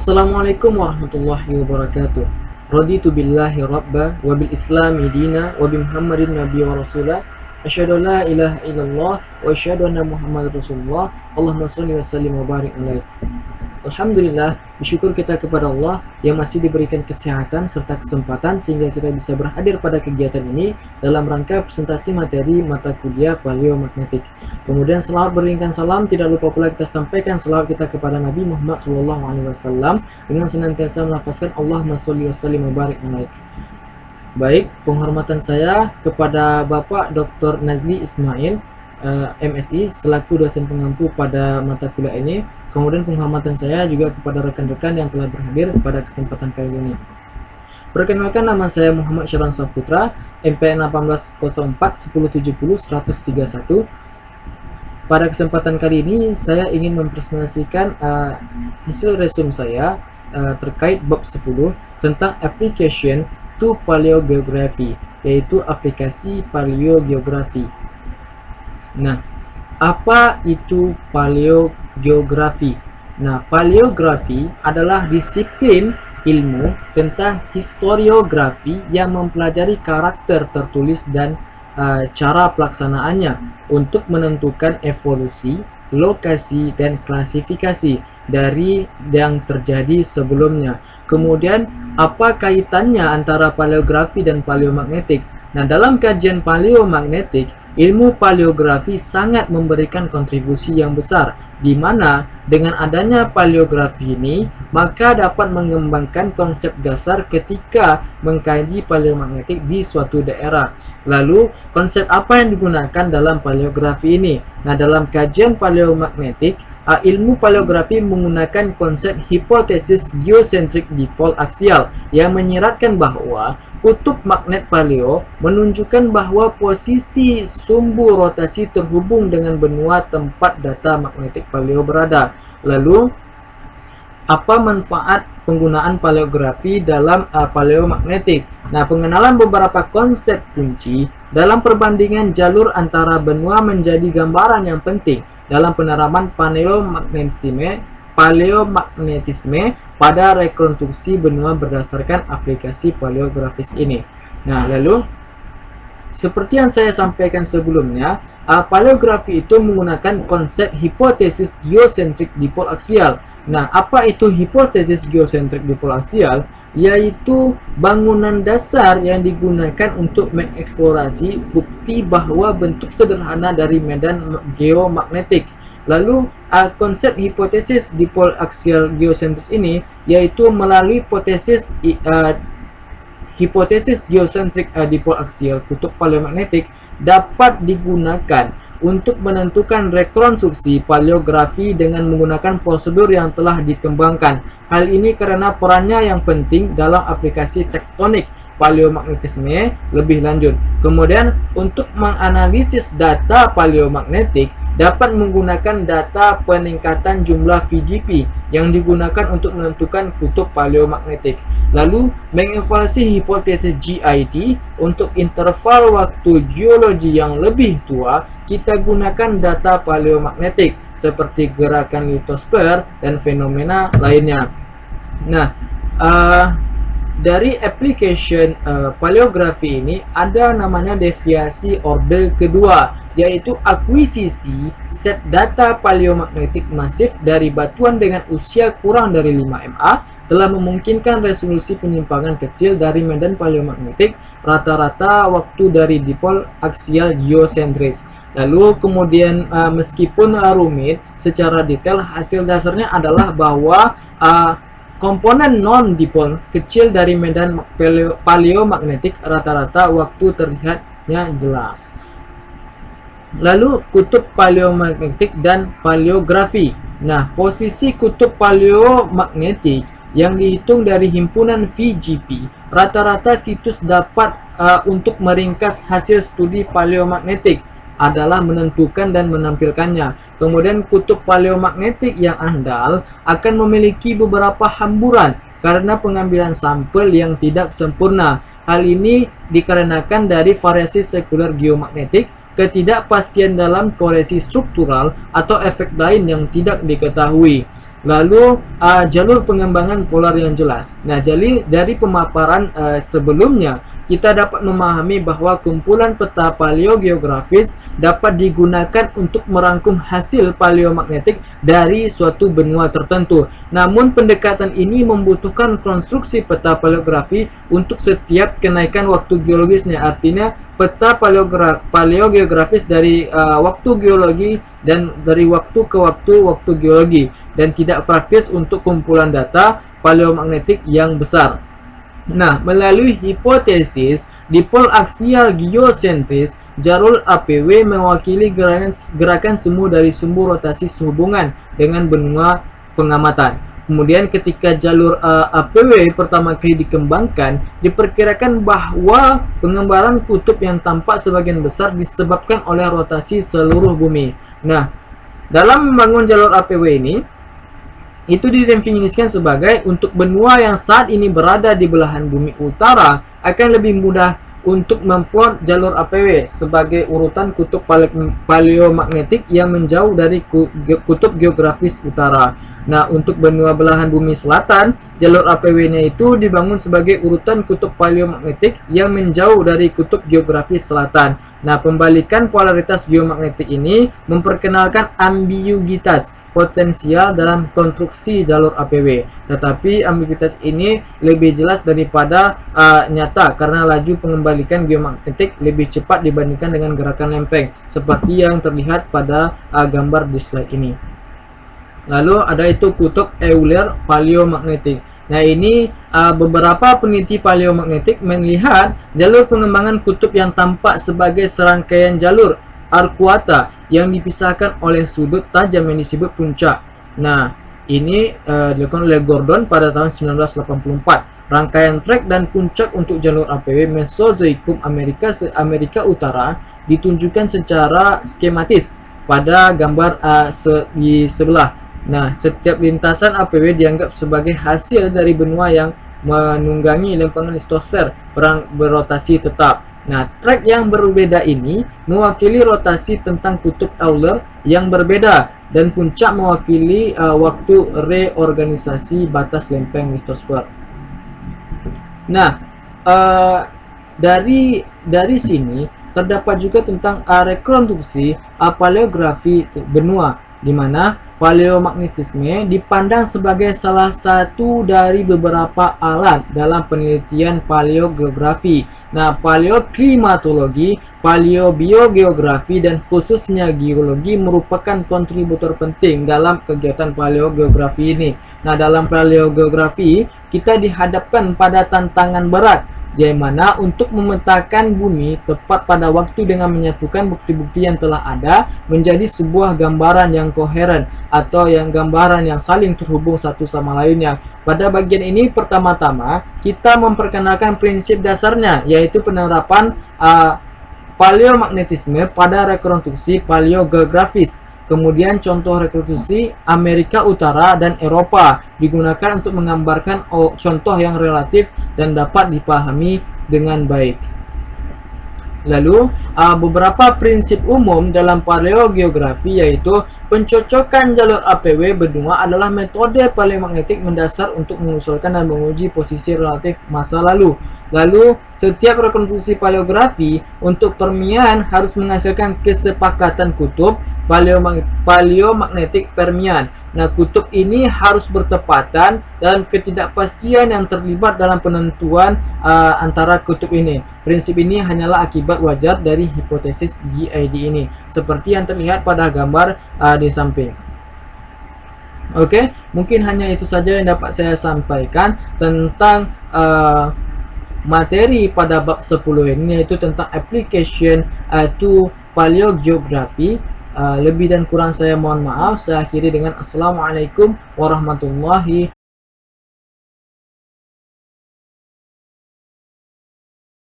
Assalamualaikum warahmatullahi wabarakatuh. Raditu billahi rabba wa bil islami dina wa bi Muhammadin nabiyya wa rasulah. Asyhadu an la ilaha illallah wa asyhadu anna Muhammadar Rasulullah. Allahumma shalli wa sallim wa barik alaihi. Alhamdulillah, bersyukur kita kepada Allah yang masih diberikan kesehatan serta kesempatan sehingga kita bisa berhadir pada kegiatan ini dalam rangka presentasi materi mata kuliah paleomagnetik. Kemudian selawat beringkan salam, tidak lupa pula kita sampaikan selawat kita kepada Nabi Muhammad SAW dengan senantiasa melafazkan Allahumma sholli wa sallim wa barik alaihi. Baik, penghormatan saya kepada Bapak Dr. Nazli Ismail, MSI, selaku dosen pengampu pada mata kuliah ini. Kemudian penghormatan saya juga kepada rekan-rekan yang telah berhadir pada kesempatan kali ini. Perkenalkan, nama saya Muhammad Syahran Saputra, MPN 1804 1070 131. Pada kesempatan kali ini saya ingin mempresentasikan hasil resume saya terkait bab 10 tentang application to paleogeography, yaitu aplikasi paleogeografi. Nah, apa itu paleogeografi? Nah, paleografi adalah disiplin ilmu tentang historiografi yang mempelajari karakter tertulis dan cara pelaksanaannya untuk menentukan evolusi, lokasi, dan klasifikasi dari yang terjadi sebelumnya. Kemudian, apa kaitannya antara paleografi dan paleomagnetik? Nah, dalam kajian paleomagnetik, ilmu paleografi sangat memberikan kontribusi yang besar, di mana dengan adanya paleografi ini, maka dapat mengembangkan konsep dasar ketika mengkaji paleomagnetik di suatu daerah. Lalu, konsep apa yang digunakan dalam paleografi ini? Nah, dalam kajian paleomagnetik, ilmu paleografi menggunakan konsep hipotesis geosentrik dipol aksial yang menyiratkan bahwa kutub magnet paleo menunjukkan bahwa posisi sumbu rotasi terhubung dengan benua tempat data magnetik paleo berada. Lalu, apa manfaat penggunaan paleografi dalam paleomagnetik? Nah, pengenalan beberapa konsep kunci dalam perbandingan jalur antara benua menjadi gambaran yang penting dalam penerapan paleomagnetisme pada rekonstruksi benua berdasarkan aplikasi paleografis ini. Nah, lalu seperti yang saya sampaikan sebelumnya, paleografi itu menggunakan konsep hipotesis geosentrik dipol aksial. Nah, apa itu hipotesis geosentrik dipol aksial? Yaitu bangunan dasar yang digunakan untuk mengeksplorasi bukti bahwa bentuk sederhana dari medan geomagnetik. Lalu, konsep hipotesis dipol aksial geosentris ini yaitu melalui hipotesis geosentrik dipol aksial kutub paleomagnetik dapat digunakan untuk menentukan rekonstruksi paleografi dengan menggunakan prosedur yang telah dikembangkan. Hal ini karena perannya yang penting dalam aplikasi tektonik paleomagnetisme lebih lanjut. Kemudian, untuk menganalisis data paleomagnetik dapat menggunakan data peningkatan jumlah VGP yang digunakan untuk menentukan kutub paleomagnetik. Lalu, mengevaluasi hipotesis GIT untuk interval waktu geologi yang lebih tua, kita gunakan data paleomagnetik seperti gerakan litosfer dan fenomena lainnya. Nah, dari application paleografi ini ada namanya deviasi orbit kedua, yaitu akuisisi set data paleomagnetik masif dari batuan dengan usia kurang dari 5 MA telah memungkinkan resolusi penyimpangan kecil dari medan paleomagnetik rata-rata waktu dari dipol aksial geosentris. Lalu kemudian meskipun rumit secara detail, hasil dasarnya adalah bahwa komponen non-dipol kecil dari medan paleomagnetik rata-rata waktu terlihatnya jelas. Lalu, kutub paleomagnetik dan paleografi. Nah, posisi kutub paleomagnetik yang dihitung dari himpunan VGP, rata-rata situs dapat untuk meringkas hasil studi paleomagnetik adalah menentukan dan menampilkannya. Kemudian, kutub paleomagnetik yang andal akan memiliki beberapa hamburan karena pengambilan sampel yang tidak sempurna. Hal ini dikarenakan dari variasi sekuler geomagnetik, ketidakpastian dalam koreksi struktural, atau efek lain yang tidak diketahui. Lalu jalur pengembangan polar yang jelas. Nah, jadi dari pemaparan sebelumnya kita dapat memahami bahwa kumpulan peta paleogeografis dapat digunakan untuk merangkum hasil paleomagnetik dari suatu benua tertentu. Namun pendekatan ini membutuhkan konstruksi peta paleografi untuk setiap kenaikan waktu geologisnya. Artinya peta paleogeografis dari waktu geologi dan dari waktu ke waktu geologi, dan tidak praktis untuk kumpulan data paleomagnetik yang besar. Nah, melalui hipotesis dipol aksial geosentris, jalur APW mewakili gerakan semu dari sumbu rotasi sehubungan dengan benua pengamatan. Kemudian ketika jalur APW pertama kali dikembangkan, diperkirakan bahwa pengembaraan kutub yang tampak sebagian besar disebabkan oleh rotasi seluruh bumi. Nah, dalam membangun jalur APW ini, itu didefinisikan sebagai untuk benua yang saat ini berada di belahan bumi utara akan lebih mudah untuk membuat jalur APW sebagai urutan kutub paleomagnetik yang menjauh dari kutub geografis utara. Nah, untuk benua belahan bumi selatan, jalur APW-nya itu dibangun sebagai urutan kutub paleomagnetik yang menjauh dari kutub geografis selatan. Nah, pembalikan polaritas geomagnetik ini memperkenalkan ambiguitas potensial dalam konstruksi jalur APW. Tetapi ambiguitas ini lebih jelas daripada nyata karena laju pengembalikan geomagnetik lebih cepat dibandingkan dengan gerakan lempeng seperti yang terlihat pada gambar di slide ini. Lalu ada itu kutub Euler paleomagnetik. Nah, ini beberapa peneliti paleomagnetik melihat jalur pengembangan kutub yang tampak sebagai serangkaian jalur arcuata yang dipisahkan oleh sudut tajam yang disebut puncak. Nah, ini dilakukan oleh Gordon pada tahun 1984. Rangkaian trek dan puncak untuk jalur APW Mesozoikum Amerika Utara ditunjukkan secara skematis pada gambar di sebelah. Nah, setiap lintasan APW dianggap sebagai hasil dari benua yang menunggangi lempengan litosfer berotasi tetap. Nah, trek yang berbeda ini mewakili rotasi tentang kutub Euler yang berbeda, dan puncak mewakili waktu reorganisasi batas lempeng litosfer. Nah, dari sini terdapat juga tentang rekonstruksi paleografi benua, di mana paleomagnetisme dipandang sebagai salah satu dari beberapa alat dalam penelitian paleogeografi. Nah, paleoklimatologi, paleobiogeografi, dan khususnya geologi merupakan kontributor penting dalam kegiatan paleogeografi ini. Nah, dalam paleogeografi kita dihadapkan pada tantangan berat, di mana untuk memetakan bumi tepat pada waktu dengan menyatukan bukti-bukti yang telah ada menjadi sebuah gambaran yang koheren atau gambaran yang saling terhubung satu sama lainnya. Pada bagian ini pertama-tama kita memperkenalkan prinsip dasarnya, yaitu penerapan paleomagnetisme pada rekonstruksi paleogeografis. Kemudian contoh rekonstruksi Amerika Utara dan Eropa digunakan untuk menggambarkan contoh yang relatif dan dapat dipahami dengan baik. Lalu beberapa prinsip umum dalam paleogeografi, yaitu pencocokan jalur APW benua adalah metode paleomagnetik mendasar untuk mengusulkan dan menguji posisi relatif masa lalu. Lalu setiap rekonstruksi paleografi untuk Permian harus menghasilkan kesepakatan kutub paleomagnetik Permian. Nah, kutub ini harus bertepatan dan ketidakpastian yang terlibat dalam penentuan antara kutub ini. Prinsip ini hanyalah akibat wajar dari hipotesis GID ini, seperti yang terlihat pada gambar di samping. Oke, mungkin hanya itu saja yang dapat saya sampaikan tentang materi pada bab 10 ini, yaitu tentang application to paleogeography. Lebih dan kurang saya mohon maaf. Saya akhiri dengan Assalamualaikum warahmatullahi